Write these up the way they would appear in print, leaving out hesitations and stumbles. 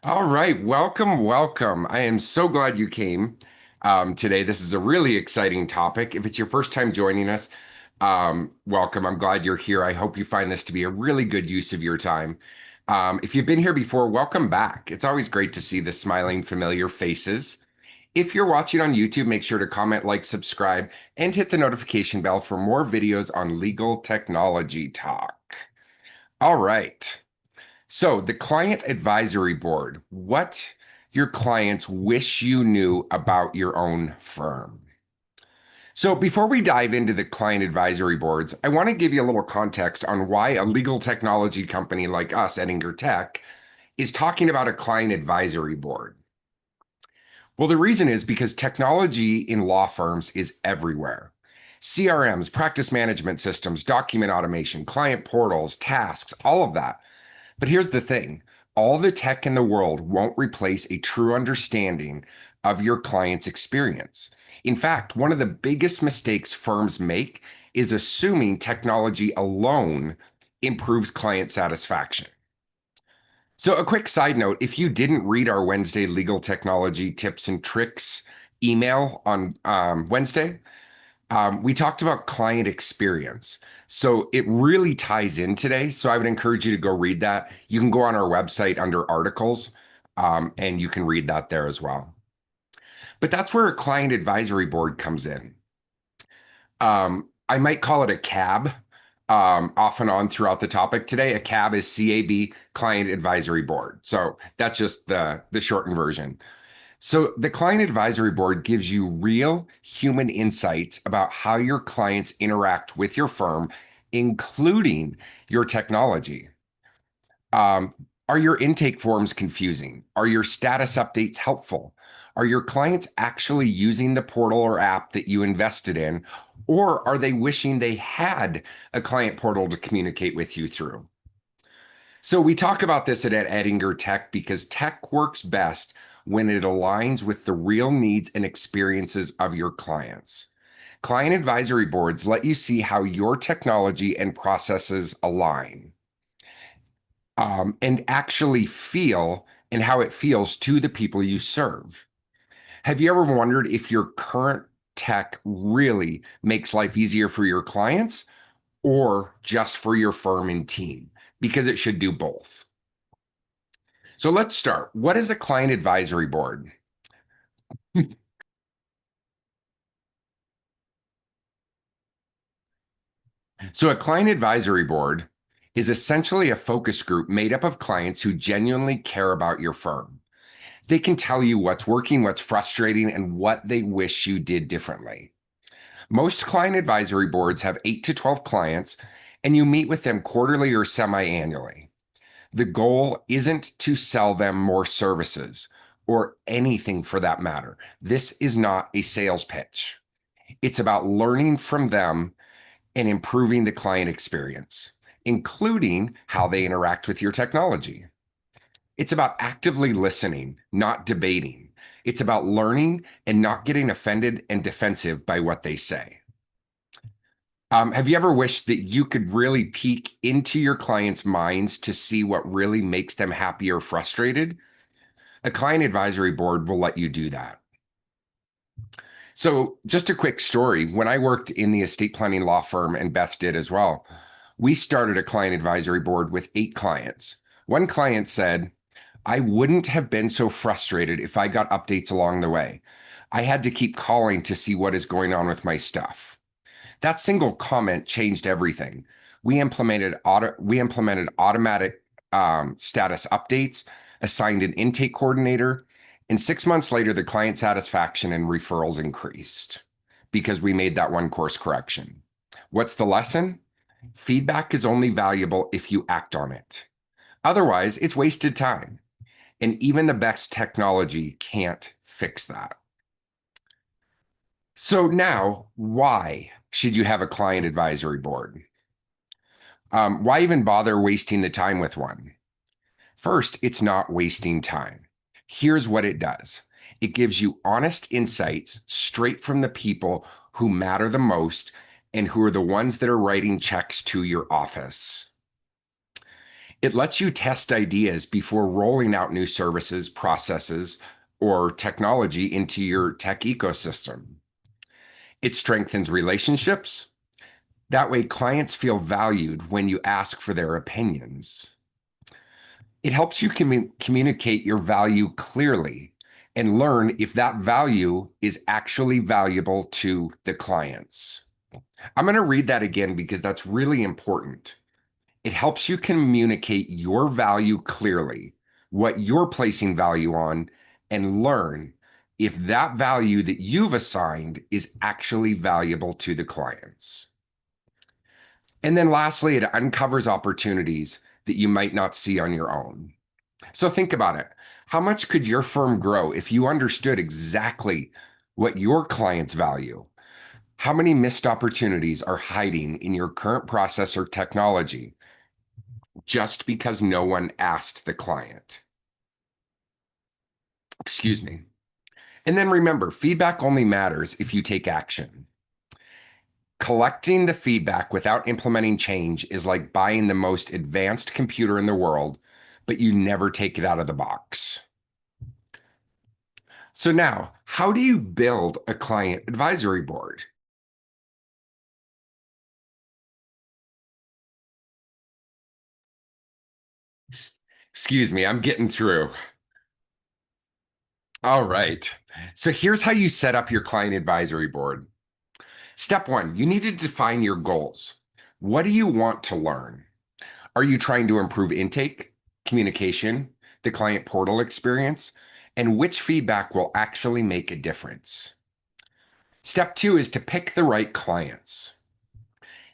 All right, welcome, welcome. I am so glad you came today. This is a really exciting topic. If it's your first time joining us, welcome. I'm glad you're here. I hope you find this to be a really good use of your time. If you've been here before, welcome back. It's always great to see the smiling, familiar faces. If you're watching on YouTube, make sure to comment, like, subscribe, and hit the notification bell for more videos on legal technology talk. All right. So, the client advisory board, what your clients wish you knew about your own firm. So, before we dive into the client advisory boards, I want to give you a little context on why a legal technology company like us, Ettinger Tech, is talking about a client advisory board. Well, the reason is because technology in law firms is everywhere. CRMs, practice management systems, document automation, client portals, tasks, all of that. But here's the thing, all the tech in the world won't replace a true understanding of your client's experience. In fact, one of the biggest mistakes firms make is assuming technology alone improves client satisfaction. So, a quick side note, if you didn't read our Wednesday legal technology tips and tricks email on Wednesday, we talked about client experience. So it really ties in today. So I would encourage you to go read that. You can go on our website under articles, and you can read that there as well. But that's where a client advisory board comes in. I might call it a CAB, off and on throughout the topic today. A CAB is CAB, Client Advisory Board. So that's just the shortened version. So the client advisory board gives you real human insights about how your clients interact with your firm, including your technology. Um, are your intake forms confusing? Are your status updates helpful? Are your clients actually using the portal or app that you invested in? Or are they wishing they had a client portal to communicate with you through? So we talk about this at Ettinger Tech because tech works best when it aligns with the real needs and experiences of your clients. Client advisory boards let you see how your technology and processes align, and actually feel and how it feels to the people you serve. Have you ever wondered if your current tech really makes life easier for your clients or just for your firm and team? Because it should do both. So let's start. What is a client advisory board? So, a client advisory board is essentially a focus group made up of clients who genuinely care about your firm. They can tell you what's working, what's frustrating, and what they wish you did differently. Most client advisory boards have 8 to 12 clients, and you meet with them quarterly or semi annually. The goal isn't to sell them more services or anything for that matter. This is not a sales pitch. It's about learning from them and improving the client experience, including how they interact with your technology. It's about actively listening, not debating. It's about learning and not getting offended and defensive by what they say. Have you ever wished that you could really peek into your clients' minds to see what really makes them happy or frustrated? A client advisory board will let you do that. So, just a quick story. When I worked in the estate planning law firm, and Beth did as well, we started a client advisory board with 8 clients. One client said, I wouldn't have been so frustrated if I got updates along the way. I had to keep calling to see what is going on with my stuff. That single comment changed everything. We implemented automatic status updates, assigned an intake coordinator, and 6 months later, the client satisfaction and referrals increased because we made that one course correction. What's the lesson? Feedback is only valuable if you act on it. Otherwise, it's wasted time. And even the best technology can't fix that. So now, why should you have a client advisory board? Why even bother wasting the time with one? First, it's not wasting time. Here's what it does. It gives you honest insights straight from the people who matter the most and who are the ones that are writing checks to your office. It lets you test ideas before rolling out new services, processes, or technology into your tech ecosystem. It strengthens relationships. That way, clients feel valued when you ask for their opinions. It helps you communicate your value clearly and learn if that value is actually valuable to the clients. I'm going to read that again because that's really important. It helps you communicate your value clearly, what you're placing value on, and learn if that value that you've assigned is actually valuable to the clients. And then lastly, it uncovers opportunities that you might not see on your own. So think about it. How much could your firm grow if you understood exactly what your clients value? How many missed opportunities are hiding in your current process or technology just because no one asked the client? Excuse me. And then remember, feedback only matters if you take action. Collecting the feedback without implementing change is like buying the most advanced computer in the world, but you never take it out of the box. So now, how do you build a client advisory board? Excuse me, I'm getting through. All right. So here's how you set up your client advisory board. Step one, you need to define your goals. What do you want to learn? Are you trying to improve intake, communication, the client portal experience, and which feedback will actually make a difference? Step two is to pick the right clients.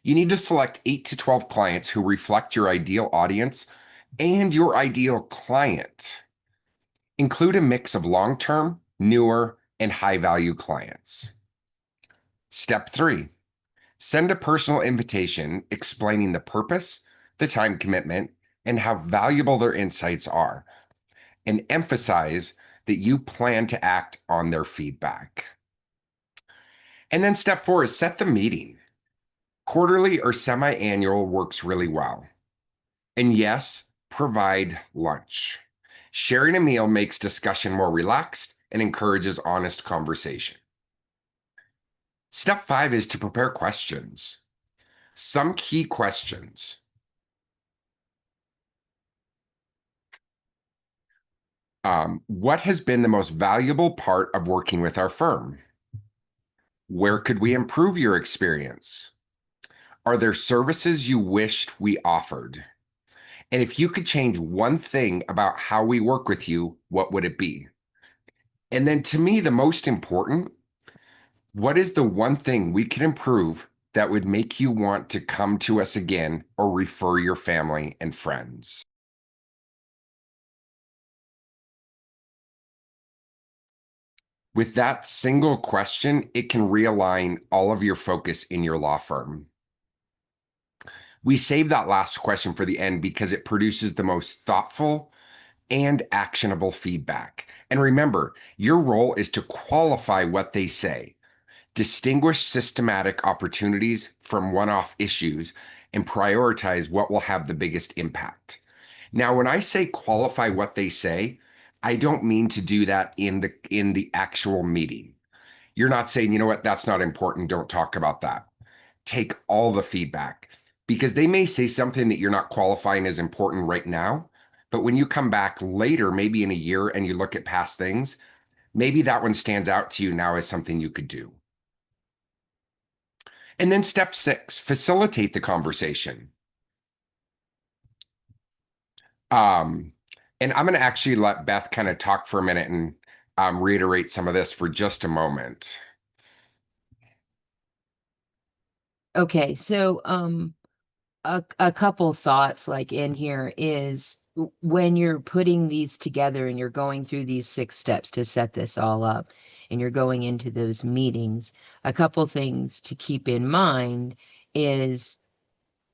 You need to select 8 to 12 clients who reflect your ideal audience and your ideal client. Include a mix of long-term, newer, and high-value clients. Step three, send a personal invitation explaining the purpose, the time commitment, and how valuable their insights are, and emphasize that you plan to act on their feedback. And then step four is set the meeting. Quarterly or semi-annual works really well. And yes, provide lunch. Sharing a meal makes discussion more relaxed and encourages honest conversation. Step five is to prepare questions. Some key questions. What has been the most valuable part of working with our firm? Where could we improve your experience? Are there services you wished we offered? And if you could change one thing about how we work with you, what would it be? And then to me, the most important, what is the one thing we can improve that would make you want to come to us again or refer your family and friends? With that single question, it can realign all of your focus in your law firm. We save that last question for the end because it produces the most thoughtful and actionable feedback. And remember, your role is to qualify what they say, distinguish systematic opportunities from one-off issues, and prioritize what will have the biggest impact. Now, when I say qualify what they say, I don't mean to do that in the actual meeting. You're not saying, you know what, that's not important, don't talk about that. Take all the feedback because they may say something that you're not qualifying as important right now, but when you come back later, maybe in a year, and you look at past things, maybe that one stands out to you now as something you could do. And then step six, facilitate the conversation. Um, and I'm going to actually let Beth kind of talk for a minute and reiterate some of this for just a moment. Okay, so a couple thoughts like in here is when you're putting these together and you're going through these 6 steps to set this all up and you're going into those meetings, a couple things to keep in mind is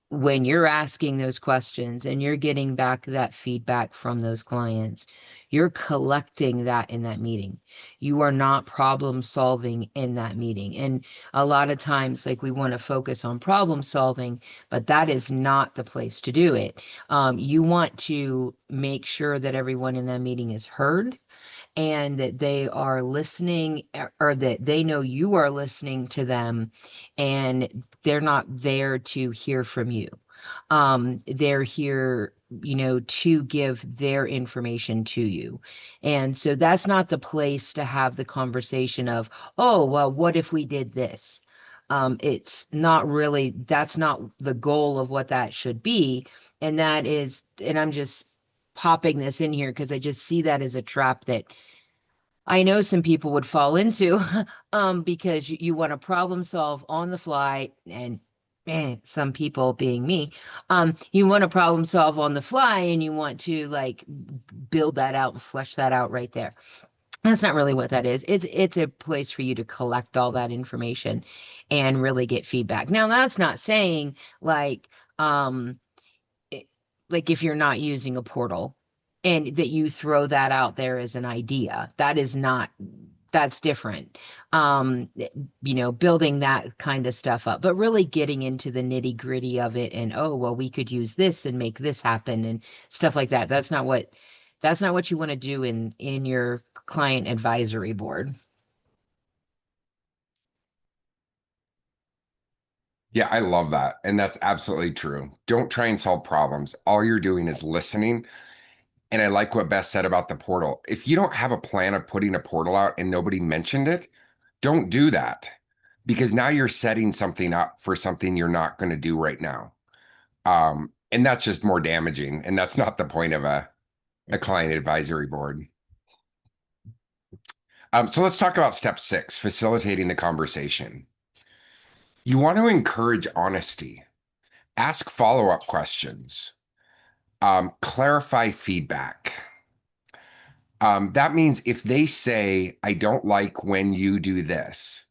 when you're asking those questions and you're getting back that feedback from those clients, you're collecting that in that meeting. You are not problem solving in that meeting. And a lot of times, like we want to focus on problem solving, but that is not the place to do it. You want to make sure that everyone in that meeting is heard and that they are listening or that they know you are listening to them and they're not there to hear from you. They're here, to give their information to you. And so that's not the place to have the conversation of, oh, well, what if we did this? It's not really, that's not the goal of what that should be. And that is, and I'm just popping this in here because I just see that as a trap that I know some people would fall into because you want to problem solve on the fly and some people being me, you want to problem solve on the fly and you want to like build that out and flesh that out right there. That's not really what that is. It's a place for you to collect all that information and really get feedback. Now, that's not saying like um it- like if you're not using a portal and that you throw that out there as an idea, that is not, that's different. um Building that kind of stuff up, but really getting into the nitty gritty of it and, oh well, we could use this and make this happen and stuff like that. That's not what you want to do in your client advisory board. Yeah, I love that. And that's absolutely true. Don't try and solve problems. All you're doing is listening. And I like what Beth said about the portal. If you don't have a plan of putting a portal out and nobody mentioned it, don't do that because now you're setting something up for something you're not going to do right now. And that's just more damaging. And that's not the point of a client advisory board. So let's talk about step 6, facilitating the conversation. You want to encourage honesty, ask follow-up questions, clarify feedback. That means if they say, I don't like when you do this,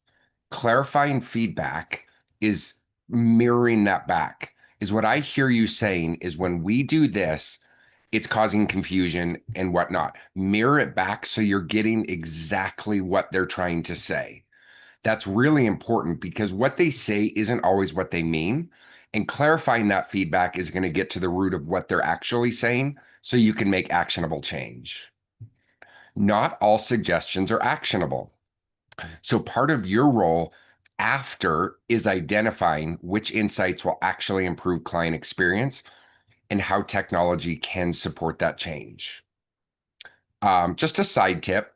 clarifying feedback is mirroring that back. Is what I hear you saying is when we do this, it's causing confusion and whatnot. Mirror it back so you're getting exactly what they're trying to say. That's really important because what they say isn't always what they mean. And clarifying that feedback is going to get to the root of what they're actually saying so you can make actionable change. Not all suggestions are actionable. So part of your role after is identifying which insights will actually improve client experience and how technology can support that change. Just a side tip,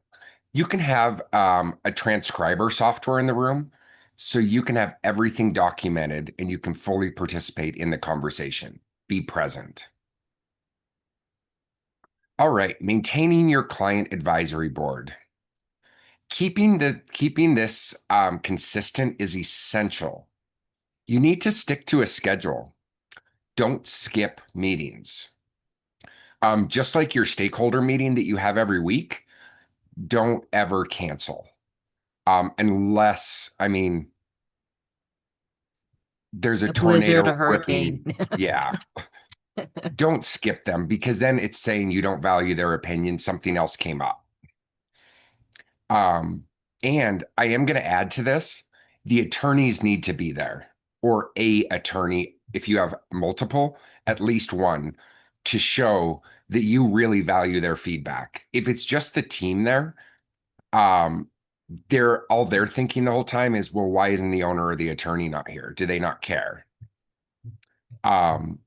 you can have a transcriber software in the room so you can have everything documented and you can fully participate in the conversation. Be present. All right, maintaining your client advisory board. Keeping this consistent is essential. You need to stick to a schedule. Don't skip meetings. Just like your stakeholder meeting that you have every week, don't ever cancel. Unless, I mean, there's a A blizzard, tornado a hurricane. whipping. Yeah, don't skip them because then it's saying you don't value their opinion. Something else came up. Um, and I am going to add to this, the attorneys need to be there, or a attorney, if you have multiple, at least one, to show that you really value their feedback. If it's just the team there, um, they're thinking the whole time is, well, why isn't the owner or the attorney not here? Do they not care? Um,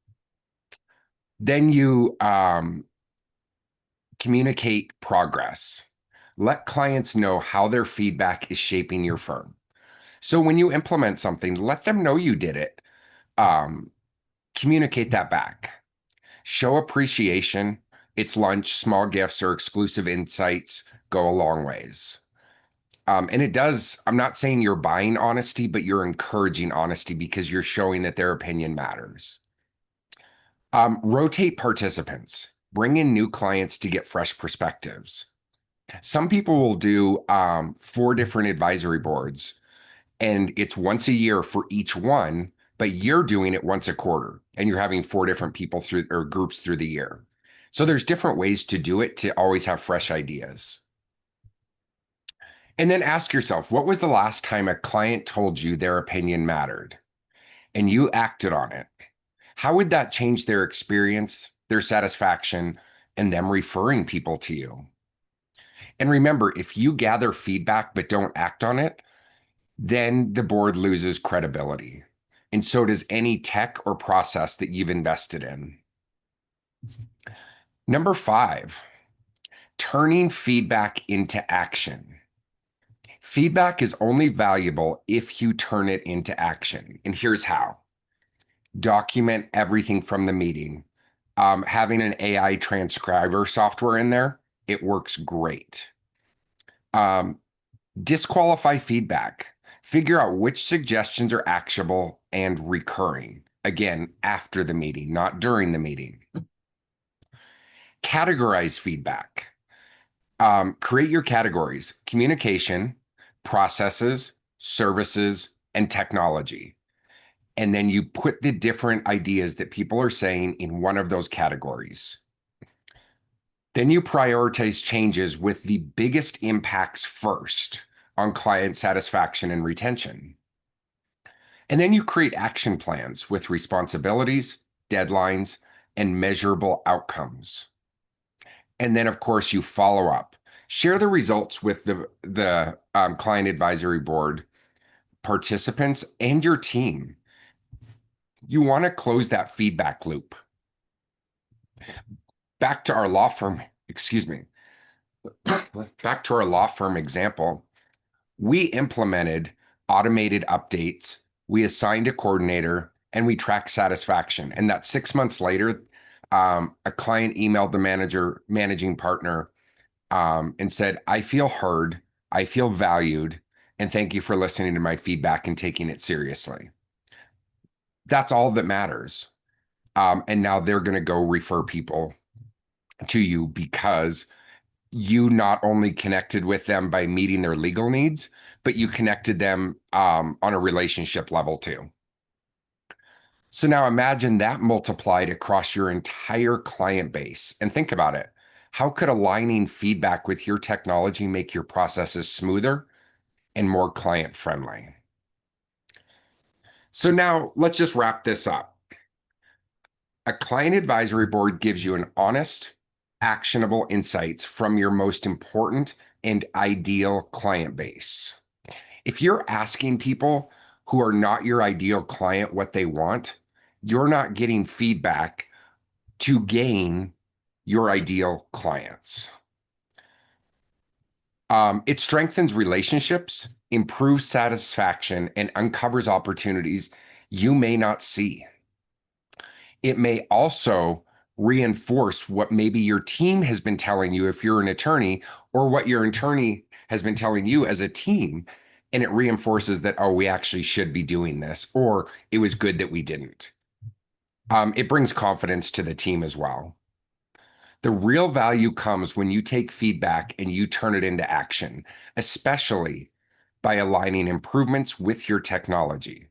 then you communicate progress. Let clients know how their feedback is shaping your firm. So when you implement something, let them know you did it. Um, Communicate that back. Show appreciation. It's lunch, small gifts, or exclusive insights go a long ways. And it does, I'm not saying you're buying honesty, but you're encouraging honesty because you're showing that their opinion matters. Rotate participants. Bring in new clients to get fresh perspectives. Some people will do 4 different advisory boards, and it's once a year for each one but you're doing it once a quarter and you're having four different people through or groups through the year. So there's different ways to do it to always have fresh ideas. And then ask yourself, what was the last time a client told you their opinion mattered and you acted on it? How would that change their experience, their satisfaction, and them referring people to you? And remember, if you gather feedback but don't act on it, then the board loses credibility. And so does any tech or process that you've invested in. Number 5, turning feedback into action. Feedback is only valuable if you turn it into action. And here's how. Document everything from the meeting. Having an AI transcriber software in there, it works great. Disqualify feedback. Figure out which suggestions are actionable and recurring. Again, after the meeting, not during the meeting. Categorize feedback. Create your categories: communication, processes, services, and technology. And then you put the different ideas that people are saying in one of those categories. Then you prioritize changes with the biggest impacts first on client satisfaction and retention. And then you create action plans with responsibilities, deadlines, and measurable outcomes. And then, of course, you follow up. Share the results with the client advisory board participants and your team. You want to close that feedback loop. Back to our law firm, excuse me, back to our law firm example, we implemented automated updates, we assigned a coordinator, and we tracked satisfaction. And that 6 months later, a client emailed the managing partner, and said, I feel heard, I feel valued, and thank you for listening to my feedback and taking it seriously. That's all that matters. And now they're going to go refer people to you because you not only connected with them by meeting their legal needs, but you connected them on a relationship level too. So now imagine that multiplied across your entire client base and think about it. How could aligning feedback with your technology make your processes smoother and more client friendly? So now let's just wrap this up. A client advisory board gives you an honest, actionable insights from your most important and ideal client base. If you're asking people who are not your ideal client what they want, you're not getting feedback to gain your ideal clients. It strengthens relationships, improves satisfaction, and uncovers opportunities you may not see. It may also reinforce what maybe your team has been telling you if you're an attorney, or what your attorney has been telling you as a team. And it reinforces that, oh, we actually should be doing this, or it was good that we didn't. It brings confidence to the team as well. The real value comes when you take feedback and you turn it into action, especially by aligning improvements with your technology.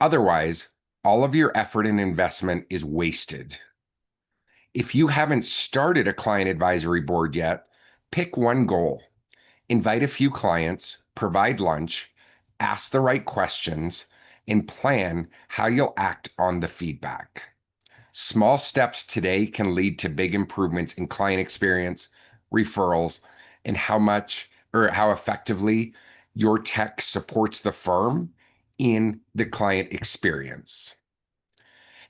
Otherwise, all of your effort and investment is wasted. If you haven't started a client advisory board yet, pick one goal. Invite a few clients, provide lunch, ask the right questions, and plan how you'll act on the feedback. Small steps today can lead to big improvements in client experience, referrals, and how much or how effectively your tech supports the firm in the client experience.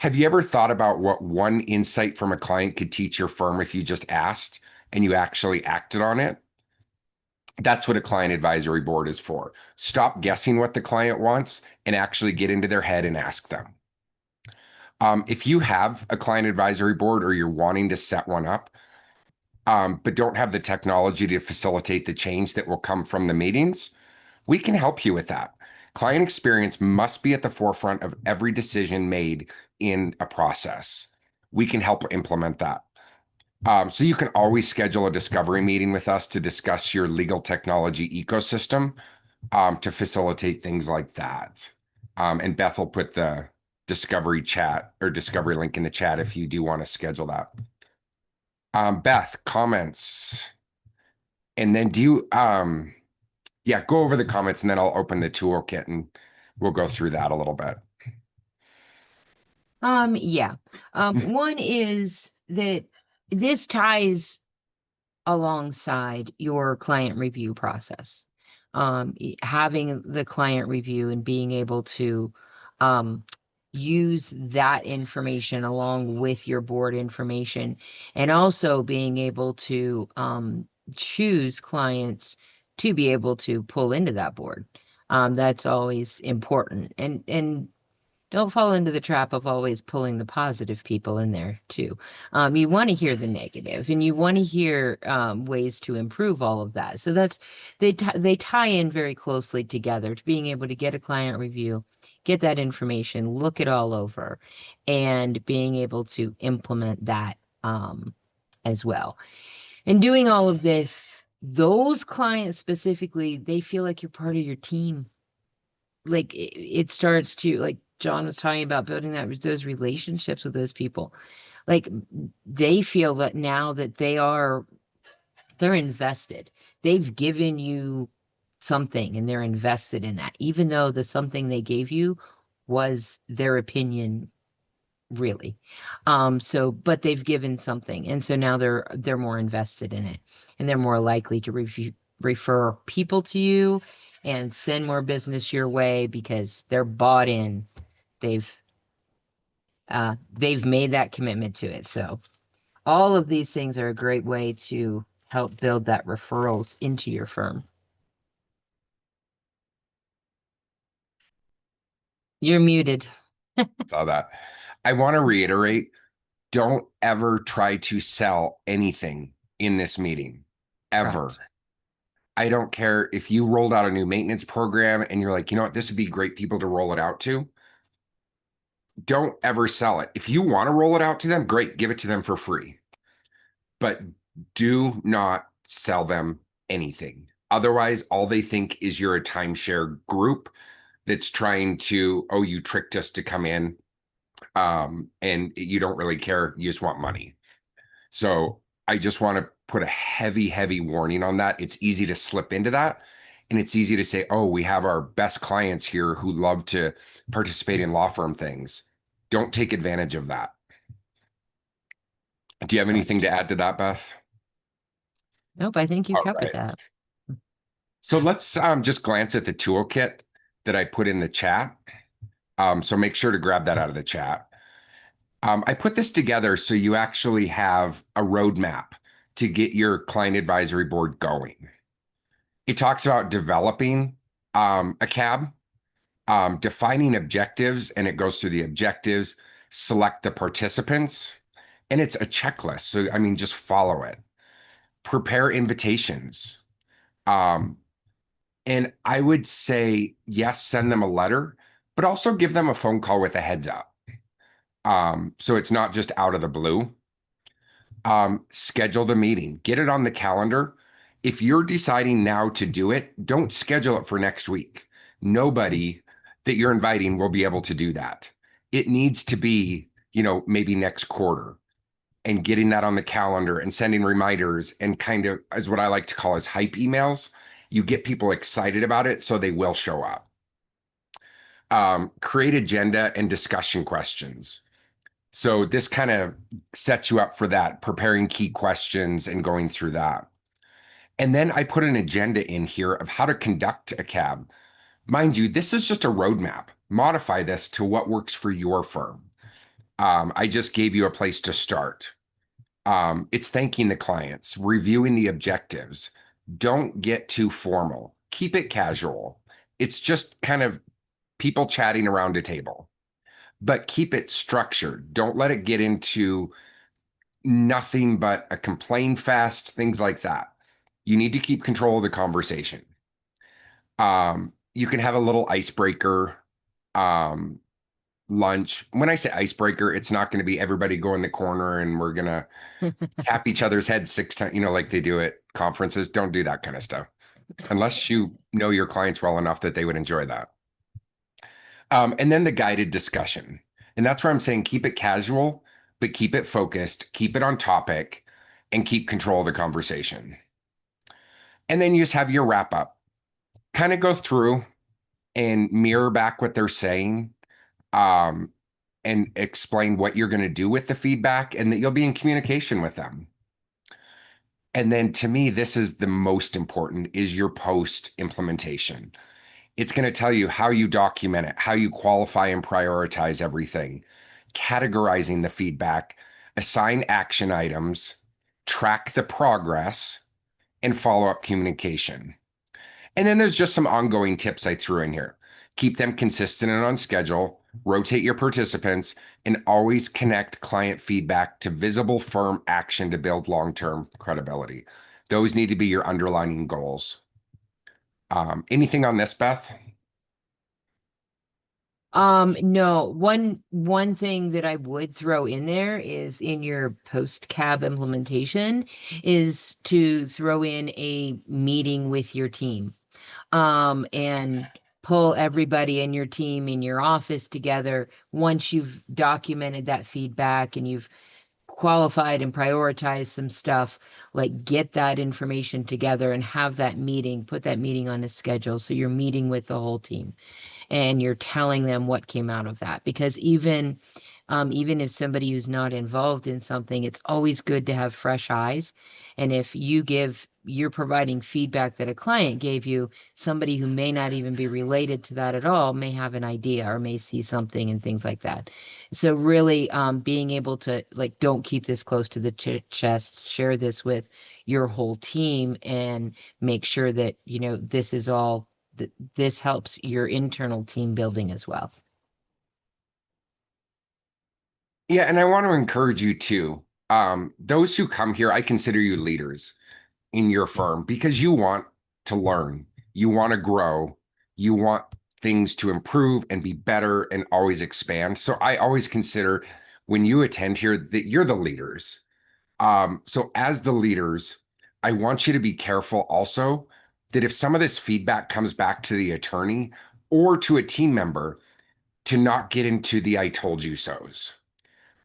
Have you ever thought about what one insight from a client could teach your firm if you just asked and you actually acted on it? That's what a client advisory board is for. Stop guessing what the client wants and actually get into their head and ask them. If you have a client advisory board or you're wanting to set one up, but don't have the technology to facilitate the change that will come from the meetings, we can help you with that. Client experience must be at the forefront of every decision made in a process. We can help implement that. So you can always schedule a discovery meeting with us to discuss your legal technology ecosystem, to facilitate things like that. And Beth will put the discovery chat or discovery link in the chat if you do want to schedule that. Beth, comments. And then yeah, go over the comments and then I'll open the toolkit and we'll go through that a little bit. Yeah. One is that this ties alongside your client review process. Having the client review and being able to um, use that information along with your board information, and also being able to choose clients to be able to pull into that board. That's always important. And don't fall into the trap of always pulling the positive people in there too. You want to hear the negative, and you want to hear ways to improve all of that. So they tie in very closely together to being able to get a client review, get that information, look it all over, and being able to implement that as well. And doing all of this, those clients specifically, they feel like you're part of your team. Like it starts to, like John was talking about, building those relationships with those people. Like they feel that now that they're invested. They've given you something and they're invested in that, even though the something they gave you was their opinion, really. But they've given something, and so now they're more invested in it, and they're more likely to refer people to you and send more business your way because they're bought in. They've they've made that commitment to it. So all of these things are a great way to help build that referrals into your firm. You're muted. Saw that. I want to reiterate, don't ever try to sell anything in this meeting, ever. Correct. I don't care if you rolled out a new maintenance program and you're like, you know what, this would be great people to roll it out to. Don't ever sell it. If you want to roll it out to them, great, give it to them for free. But do not sell them anything. Otherwise, all they think is you're a timeshare group that's trying to, oh, you tricked us to come in. And you don't really care. You just want money. So I just want to put a heavy, heavy warning on that. It's easy to slip into that. And it's easy to say, oh, we have our best clients here who love to participate in law firm things. Don't take advantage of that. Do you have anything Correct. to add to that, Beth? Nope, I think you All covered right. that. So let's just glance at the toolkit that I put in the chat. So make sure to grab that out of the chat. I put this together so you actually have a roadmap to get your client advisory board going. It talks about developing a CAB, defining objectives, and it goes through the objectives, select the participants, and it's a checklist. So, I mean, just follow it. Prepare invitations. Um, and I would say, yes, send them a letter, but also give them a phone call with a heads up. So it's not just out of the blue. Schedule the meeting, get it on the calendar. If you're deciding now to do it, don't schedule it for next week. Nobody that you're inviting will be able to do that. It needs to be, maybe next quarter, and getting that on the calendar and sending reminders and kind of as what I like to call as hype emails. You get people excited about it so they will show up. Create agenda and discussion questions. So this kind of sets you up for that, preparing key questions and going through that. And then I put an agenda in here of how to conduct a CAB. Mind you, this is just a roadmap. Modify this to what works for your firm. I just gave you a place to start. It's thanking the clients, reviewing the objectives. Don't get too formal. Keep it casual. It's just kind of people chatting around a table, but keep it structured. Don't let it get into nothing but a complain fest, things like that. You need to keep control of the conversation. You can have a little icebreaker um, lunch. When I say icebreaker, it's not going to be everybody go in the corner and we're going to tap each other's heads 6 times, like they do at conferences. Don't do that kind of stuff unless you know your clients well enough that they would enjoy that. And then the guided discussion. And that's where I'm saying keep it casual, but keep it focused, keep it on topic, and keep control of the conversation. And then you just have your wrap up. Kind of go through and mirror back what they're saying, um, and explain what you're going to do with the feedback and that you'll be in communication with them. And then to me, this is the most important is your post implementation. It's going to tell you how you document it, how you qualify and prioritize everything, categorizing the feedback, assign action items, track the progress, and follow up communication. And then there's just some ongoing tips I threw in here. Keep them consistent and on schedule, rotate your participants, and always connect client feedback to visible firm action to build long term credibility. Those need to be your underlining goals. Anything on this, Beth? No, one thing that I would throw in there is in your post cab implementation is to throw in a meeting with your team. And pull everybody in your team in your office together once you've documented that feedback and you've qualified and prioritized some stuff, like get that information together and have that meeting, put that meeting on a schedule so you're meeting with the whole team and you're telling them what came out of that. Because even if somebody who's not involved in something, it's always good to have fresh eyes. And if you're providing feedback that a client gave you, somebody who may not even be related to that at all may have an idea or may see something and things like that. So really, being able to like, don't keep this close to the chest, share this with your whole team and make sure that, this is all this helps your internal team building as well. Yeah, and I want to encourage you too. Those who come here, I consider you leaders in your firm because you want to learn, you want to grow, you want things to improve and be better and always expand. So I always consider when you attend here that you're the leaders. So as the leaders, I want you to be careful also that if some of this feedback comes back to the attorney or to a team member, to not get into the I told you so's.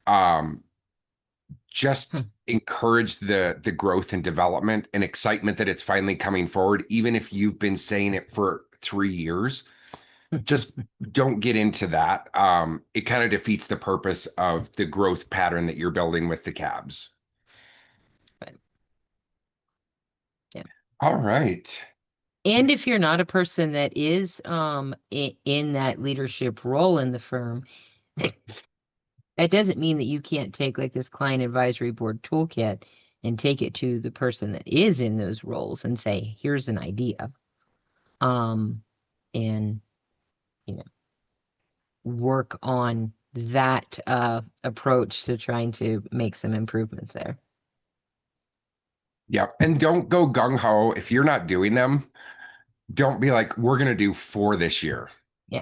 Um, just encourage the growth and development and excitement that it's finally coming forward, even if you've been saying it for 3 years. Just don't get into that. It kind of defeats the purpose of the growth pattern that you're building with the cabs. But yeah. All right. And if you're not a person that is in that leadership role in the firm, that doesn't mean that you can't take like this client advisory board toolkit and take it to the person that is in those roles and say, here's an idea. Um, and you know, work on that approach to trying to make some improvements there. Yep. And don't go gung ho. If you're not doing them, don't be like, we're going to do 4 this year. Yeah.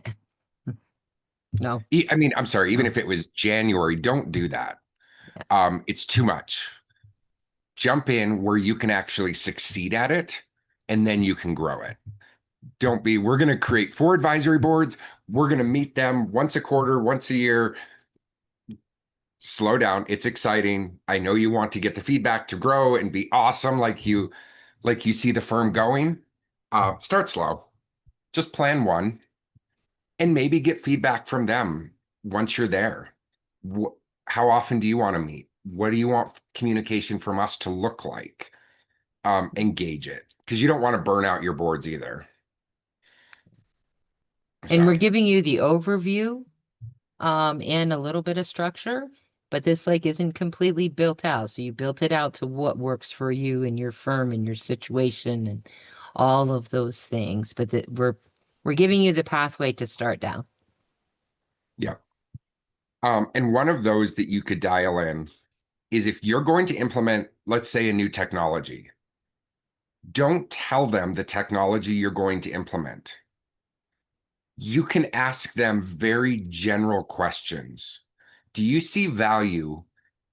No, I mean, I'm sorry, even no. if it was January, don't do that. Yeah. It's too much. Jump in where you can actually succeed at it, and then you can grow it. Don't be, we're going to create 4 advisory boards. We're going to meet them once a quarter, once a year. Slow down. It's exciting. I know you want to get the feedback to grow and be awesome like you see the firm going. Start slow. Just plan one and maybe get feedback from them once you're there. How often do you want to meet? What do you want communication from us to look like? Engage it because you don't want to burn out your boards either. And So, we're giving you the overview and a little bit of structure, but this like isn't completely built out. So you built it out to what works for you and your firm and your situation and all of those things. But that we're giving you the pathway to start down. yeah. And one of those that you could dial in is if you're going to implement, let's say, a new technology, don't tell them the technology you're going to implement. You can ask them very general questions. Do you see value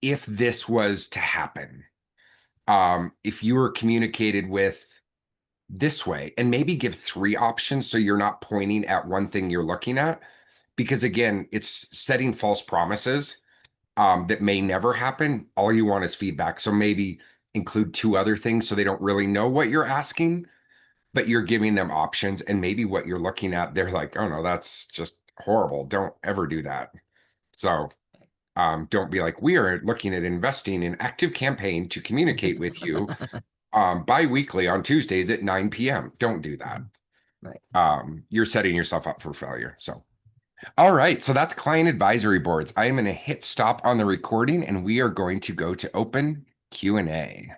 if this was to happen? If you were communicated with this way, and maybe give 3 options so you're not pointing at one thing you're looking at, because again, it's setting false promises that may never happen. All you want is feedback. So maybe include two other things so they don't really know what you're asking, but you're giving them options. And maybe what you're looking at, they're like, oh no, that's just horrible. Don't ever do that. So don't be like, we are looking at investing in active campaign to communicate with you bi-weekly on Tuesdays at 9 p.m. Don't do that. Right. You're setting yourself up for failure. So, all right. So that's client advisory boards. I am going to hit stop on the recording and we are going to go to open Q&A.